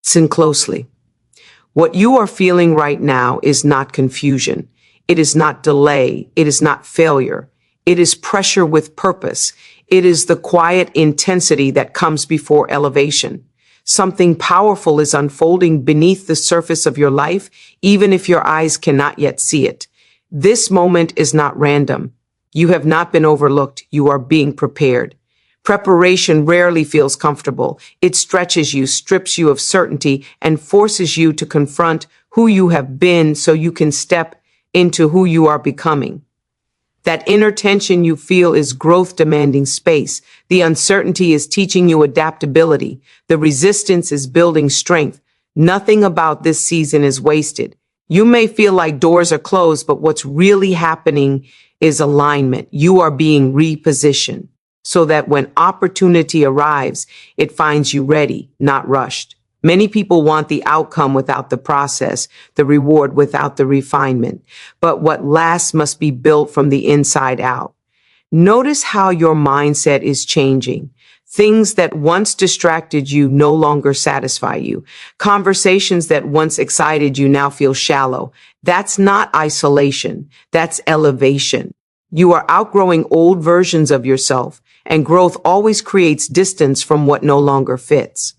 Listen closely. What you are feeling right now is not confusion. It is not delay. It is not failure. It is pressure with purpose. It is the quiet intensity that comes before elevation. Something powerful is unfolding beneath the surface of your life, even if your eyes cannot yet see it. This moment is not random. You have not been overlooked. You are being prepared. Preparation rarely feels comfortable. It stretches you, strips you of certainty, and forces you to confront who you have been so you can step into who you are becoming. That inner tension you feel is growth demanding space. The uncertainty is teaching you adaptability. The resistance is building strength. Nothing about this season is wasted. You may feel like doors are closed, but what's really happening is alignment. You are being repositioned so that when opportunity arrives, it finds you ready, not rushed. Many people want the outcome without the process, the reward without the refinement. But what lasts must be built from the inside out. Notice how your mindset is changing. Things that once distracted you no longer satisfy you. Conversations that once excited you now feel shallow. That's not isolation. That's elevation. You are outgrowing old versions of yourself, and growth always creates distance from what no longer fits.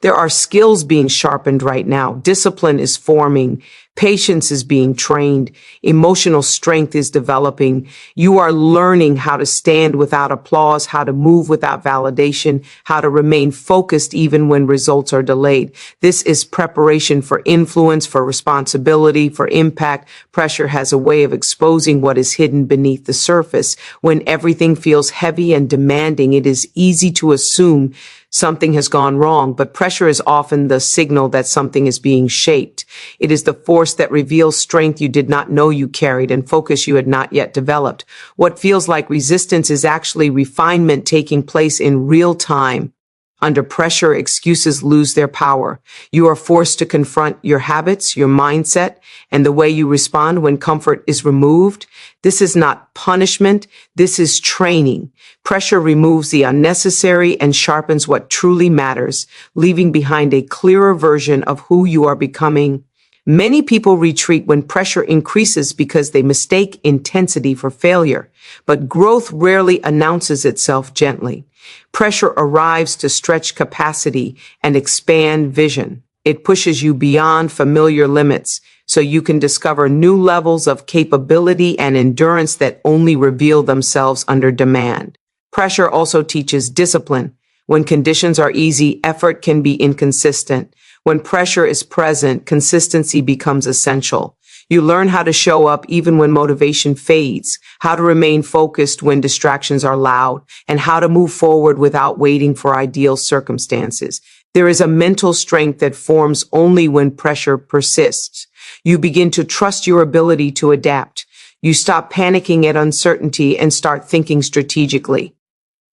There are skills being sharpened right now. Discipline is forming. Patience is being trained. Emotional strength is developing. You are learning how to stand without applause, how to move without validation, how to remain focused even when results are delayed. This is preparation for influence, for responsibility, for impact. Pressure has a way of exposing what is hidden beneath the surface. When everything feels heavy and demanding, it is easy to assume something has gone wrong, but pressure is often the signal that something is being shaped. It is the force that reveals strength you did not know you carried and focus you had not yet developed. What feels like resistance is actually refinement taking place in real time. Under pressure, excuses lose their power. You are forced to confront your habits, your mindset, and the way you respond when comfort is removed. This is not punishment. This is training. Pressure removes the unnecessary and sharpens what truly matters, leaving behind a clearer version of who you are becoming. Many people retreat when pressure increases because they mistake intensity for failure, but growth rarely announces itself gently. Pressure arrives to stretch capacity and expand vision. It pushes you beyond familiar limits so you can discover new levels of capability and endurance that only reveal themselves under demand. Pressure also teaches discipline. When conditions are easy, effort can be inconsistent. When pressure is present, consistency becomes essential. You learn how to show up even when motivation fades, how to remain focused when distractions are loud, and how to move forward without waiting for ideal circumstances. There is a mental strength that forms only when pressure persists. You begin to trust your ability to adapt. You stop panicking at uncertainty and start thinking strategically.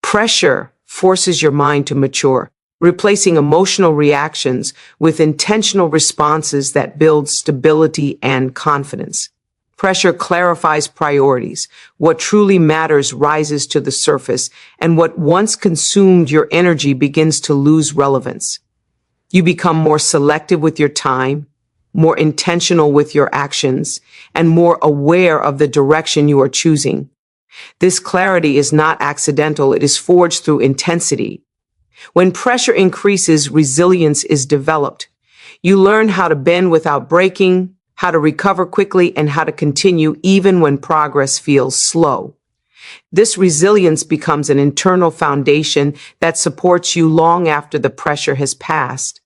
Pressure forces your mind to mature, replacing emotional reactions with intentional responses that build stability and confidence. Pressure clarifies priorities. What truly matters rises to the surface, and what once consumed your energy begins to lose relevance. You become more selective with your time, more intentional with your actions, and more aware of the direction you are choosing. This clarity is not accidental. It is forged through intensity. When pressure increases, resilience is developed. You learn how to bend without breaking, how to recover quickly, and how to continue even when progress feels slow. This resilience becomes an internal foundation that supports you long after the pressure has passed.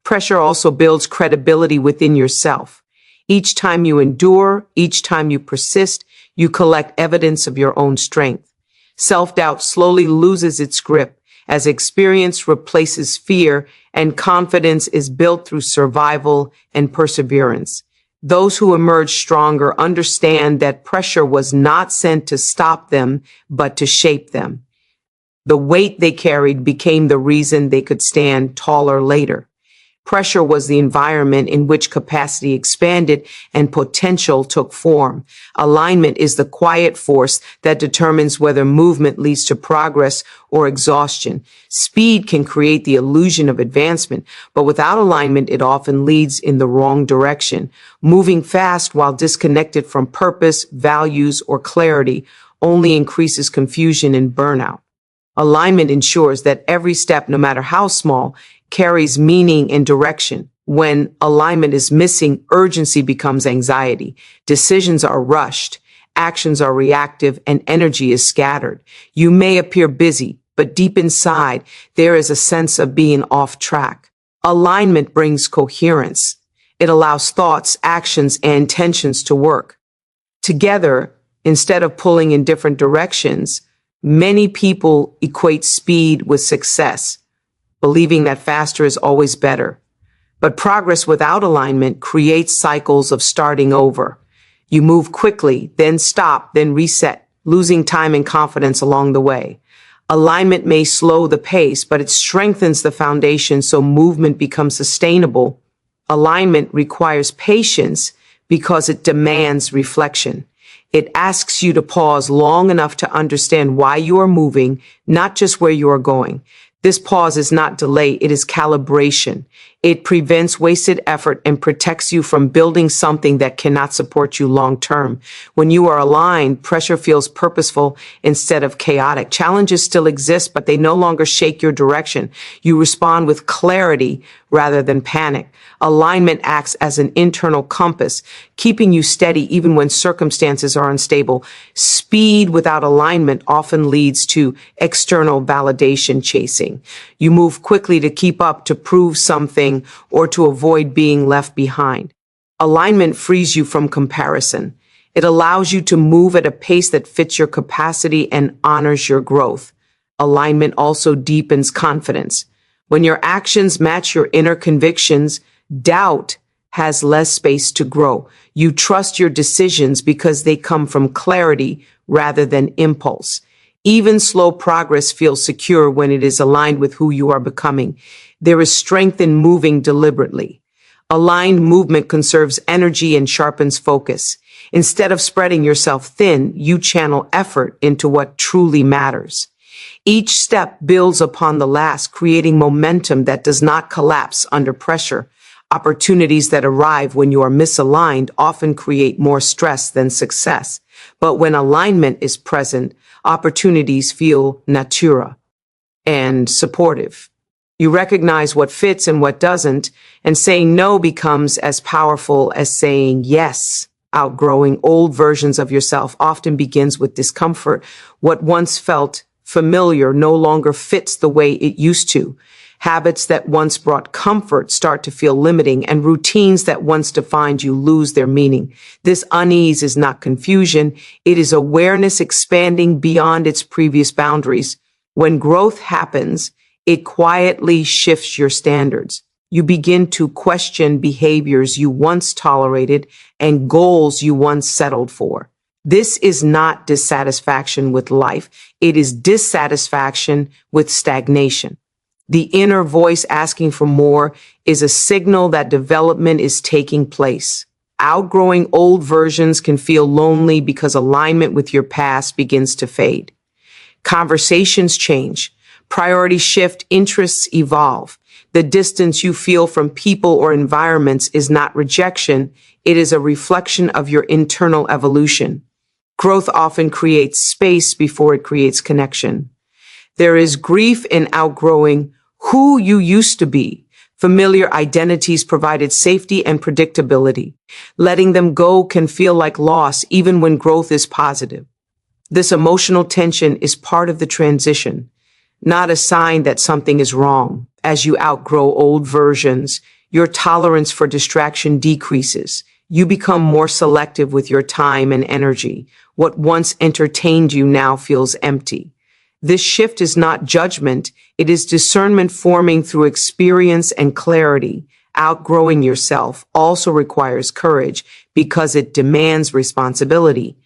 Pressure also builds credibility within yourself. Each time you endure, each time you persist, you collect evidence of your own strength. Self-doubt slowly loses its grip as experience replaces fear and confidence is built through survival and perseverance. Those who emerge stronger understand that pressure was not sent to stop them, but to shape them. The weight they carried became the reason they could stand taller later. Pressure was the environment in which capacity expanded and potential took form. Alignment is the quiet force that determines whether movement leads to progress or exhaustion. Speed can create the illusion of advancement, but without alignment, it often leads in the wrong direction. Moving fast while disconnected from purpose, values, or clarity only increases confusion and burnout. Alignment ensures that every step, no matter how small, carries meaning and direction. When alignment is missing, urgency becomes anxiety. Decisions are rushed, actions are reactive, and energy is scattered. You may appear busy, but deep inside, there is a sense of being off track. Alignment brings coherence. It allows thoughts, actions, and intentions to work together instead of pulling in different directions. Many people equate speed with success, believing that faster is always better. But progress without alignment creates cycles of starting over. You move quickly, then stop, then reset, losing time and confidence along the way. Alignment may slow the pace, but it strengthens the foundation so movement becomes sustainable. Alignment requires patience because it demands reflection. It asks you to pause long enough to understand why you are moving, not just where you are going. This pause is not delay, it is calibration. It prevents wasted effort and protects you from building something that cannot support you long term. When you are aligned, pressure feels purposeful instead of chaotic. Challenges still exist, but they no longer shake your direction. You respond with clarity rather than panic. Alignment acts as an internal compass, keeping you steady even when circumstances are unstable. Speed without alignment often leads to external validation chasing. You move quickly to keep up, to prove something, or to avoid being left behind. Alignment frees you from comparison. It allows you to move at a pace that fits your capacity and honors your growth. Alignment also deepens confidence. When your actions match your inner convictions, doubt has less space to grow. You trust your decisions because they come from clarity rather than impulse. Even slow progress feels secure when it is aligned with who you are becoming. There is strength in moving deliberately. Aligned movement conserves energy and sharpens focus. Instead of spreading yourself thin, you channel effort into what truly matters. Each step builds upon the last, creating momentum that does not collapse under pressure. Opportunities that arrive when you are misaligned often create more stress than success. But when alignment is present, opportunities feel natura and supportive. You recognize what fits and what doesn't, and saying no becomes as powerful as saying yes. Outgrowing old versions of yourself often begins with discomfort. What once felt familiar no longer fits the way it used to. Habits that once brought comfort start to feel limiting, and routines that once defined you lose their meaning. This unease is not confusion. It is awareness expanding beyond its previous boundaries. When growth happens, it quietly shifts your standards. You begin to question behaviors you once tolerated and goals you once settled for. This is not dissatisfaction with life. It is dissatisfaction with stagnation. The inner voice asking for more is a signal that development is taking place. Outgrowing old versions can feel lonely because alignment with your past begins to fade. Conversations change. Priorities shift. Interests evolve. The distance you feel from people or environments is not rejection. It is a reflection of your internal evolution. Growth often creates space before it creates connection. There is grief in outgrowing who you used to be. Familiar identities provided safety and predictability. Letting them go can feel like loss even when growth is positive. This emotional tension is part of the transition, not a sign that something is wrong. As you outgrow old versions, your tolerance for distraction decreases. You become more selective with your time and energy. What once entertained you now feels empty. This shift is not judgment. It is discernment forming through experience and clarity. Outgrowing yourself also requires courage because it demands responsibility.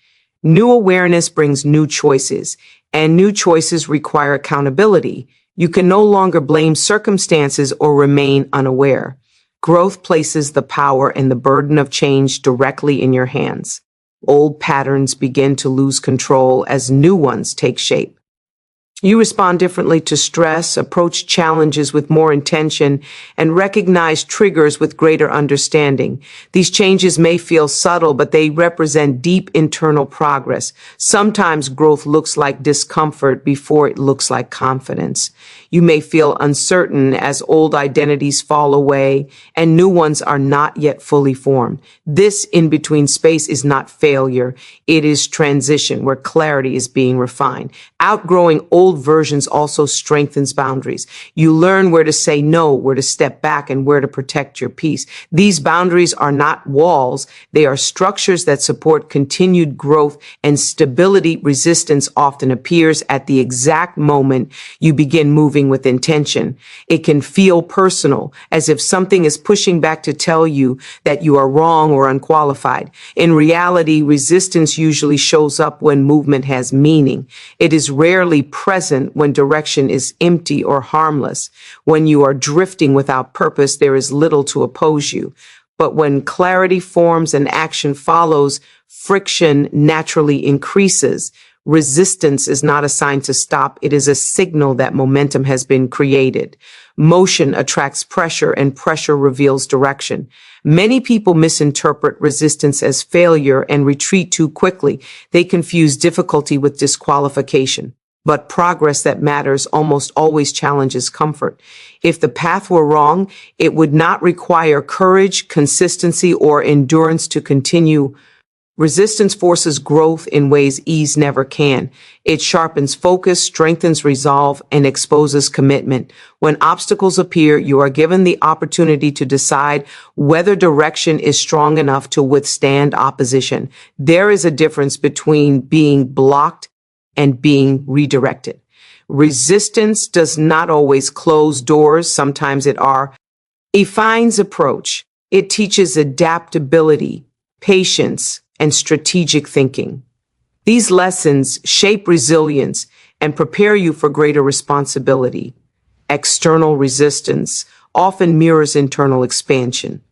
New awareness brings new choices, and new choices require accountability. You can no longer blame circumstances or remain unaware. Growth places the power and the burden of change directly in your hands. Old patterns begin to lose control as new ones take shape. You respond differently to stress, approach challenges with more intention, and recognize triggers with greater understanding. These changes may feel subtle, but they represent deep internal progress. Sometimes growth looks like discomfort before it looks like confidence. You may feel uncertain as old identities fall away and new ones are not yet fully formed. This in-between space is not failure. It is transition where clarity is being refined. Outgrowing old versions also strengthens boundaries. You learn where to say no, where to step back, and where to protect your peace. These boundaries are not walls. They are structures that support continued growth and stability. Resistance often appears at the exact moment you begin moving with intention. It can feel personal, as if something is pushing back to tell you that you are wrong or unqualified. In reality, resistance usually shows up when movement has meaning. It is rarely present when direction is empty or harmless. When you are drifting without purpose, there is little to oppose you. But when clarity forms and action follows, friction naturally increases. Resistance is not a sign to stop. It is a signal that momentum has been created. Motion attracts pressure, and pressure reveals direction. Many people misinterpret resistance as failure and retreat too quickly. They confuse difficulty with disqualification. But progress that matters almost always challenges comfort. If the path were wrong, it would not require courage, consistency, or endurance to continue. Resistance forces growth in ways ease never can. It sharpens focus, strengthens resolve, and exposes commitment. When obstacles appear, you are given the opportunity to decide whether direction is strong enough to withstand opposition. There is a difference between being blocked and being redirected. Resistance does not always close doors. Sometimes it refines approach. It teaches adaptability, patience, and strategic thinking. These lessons shape resilience and prepare you for greater responsibility. External resistance often mirrors internal expansion.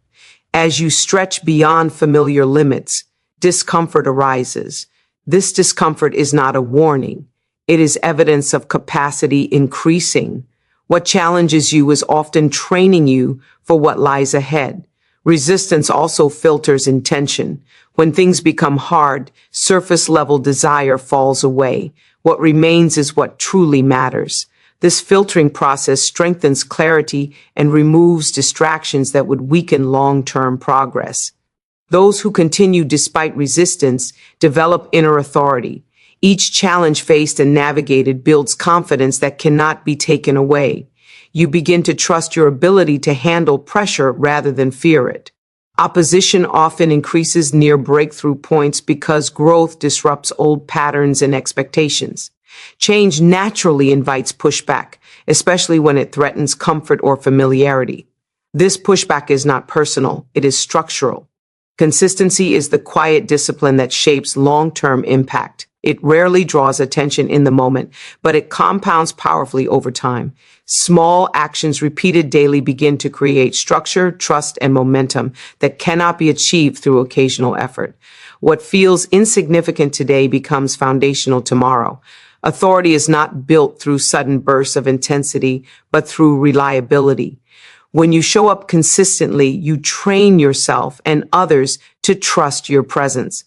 As you stretch beyond familiar limits, discomfort arises. This discomfort is not a warning. It is evidence of capacity increasing. What challenges you is often training you for what lies ahead. Resistance also filters intention. When things become hard, surface-level desire falls away. What remains is what truly matters. This filtering process strengthens clarity and removes distractions that would weaken long-term progress. Those who continue despite resistance develop inner authority. Each challenge faced and navigated builds confidence that cannot be taken away. You begin to trust your ability to handle pressure rather than fear it. Opposition often increases near breakthrough points because growth disrupts old patterns and expectations. Change naturally invites pushback, especially when it threatens comfort or familiarity. This pushback is not personal, it is structural. Consistency is the quiet discipline that shapes long-term impact. It rarely draws attention in the moment, but it compounds powerfully over time. Small actions repeated daily begin to create structure, trust, and momentum that cannot be achieved through occasional effort. What feels insignificant today becomes foundational tomorrow. Authority is not built through sudden bursts of intensity, but through reliability. When you show up consistently, you train yourself and others to trust your presence.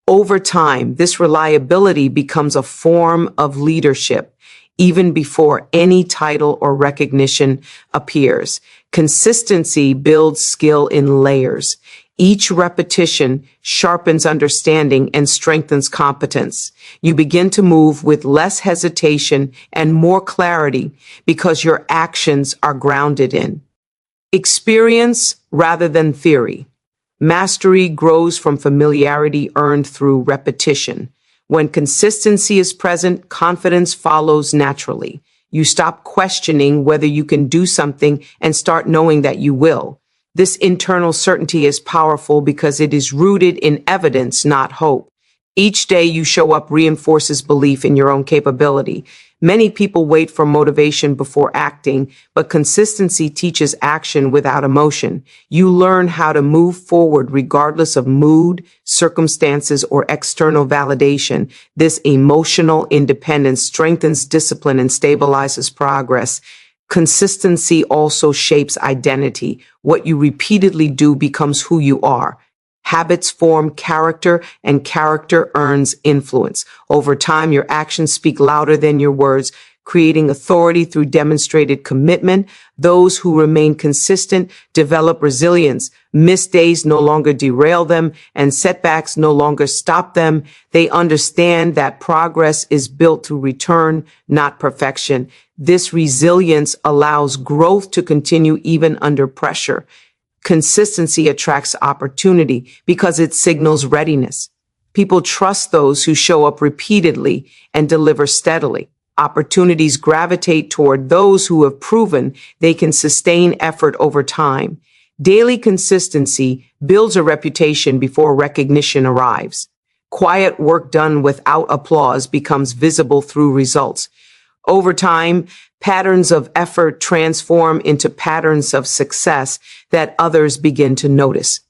Over time, this reliability becomes a form of leadership, even before any title or recognition appears. Consistency builds skill in layers. Each repetition sharpens understanding and strengthens competence. You begin to move with less hesitation and more clarity because your actions are grounded in experience rather than theory. Mastery grows from familiarity earned through repetition. When consistency is present, confidence follows naturally. You stop questioning whether you can do something and start knowing that you will. This internal certainty is powerful because it is rooted in evidence, not hope. Each day you show up reinforces belief in your own capability. Many people wait for motivation before acting, but consistency teaches action without emotion. You learn how to move forward regardless of mood, circumstances, or external validation. This emotional independence strengthens discipline and stabilizes progress. Consistency also shapes identity. What you repeatedly do becomes who you are. Habits form character, and character earns influence. Over time, your actions speak louder than your words, creating authority through demonstrated commitment. Those who remain consistent develop resilience. Missed days no longer derail them, and setbacks no longer stop them. They understand that progress is built through return, not perfection. This resilience allows growth to continue even under pressure. Consistency attracts opportunity because it signals readiness. People trust those who show up repeatedly and deliver steadily. Opportunities gravitate toward those who have proven they can sustain effort over time. Daily consistency builds a reputation before recognition arrives. Quiet work done without applause becomes visible through results. Over time, patterns of effort transform into patterns of success that others begin to notice.